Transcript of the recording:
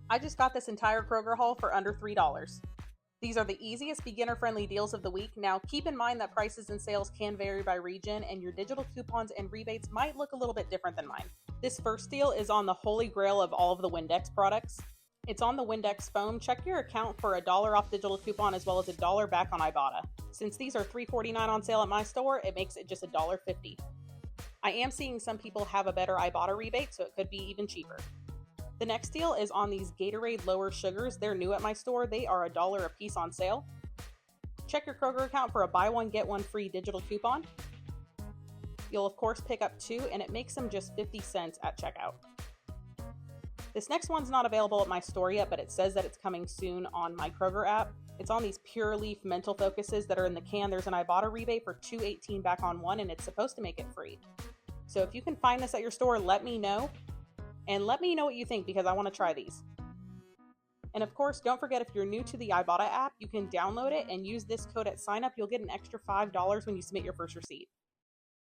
I just got this entire Kroger haul for under $3. These are the easiest beginner-friendly deals of the week. Now, keep in mind that prices and sales can vary by region, and your digital coupons and rebates might look a little bit different than mine. This first deal is on the holy grail of all of the Windex products. It's on the Windex foam. Check your account for $1 off digital coupon as well as $1 back on Ibotta. Since these are $3.49 on sale at my store, it makes it just $1.50. I am seeing some people have a better Ibotta rebate, so it could be even cheaper. The next deal is on these Gatorade Lower Sugars. They're new at my store. They are $1 a piece on sale. Check your Kroger account for a buy one, get one free digital coupon. You'll of course pick up 2, and it makes them just 50 cents at checkout. This next one's not available at my store yet, but it says that it's coming soon on my Kroger app. It's on these Pure Leaf Mental Focuses that are in the can. There's an Ibotta rebate for $2.18 back on 1, and it's supposed to make it free. So if you can find this at your store, let me know. And let me know what you think because I want to try these. And of course, don't forget if you're new to the Ibotta app, you can download it and use this code at sign up. You'll get an extra $5 when you submit your first receipt.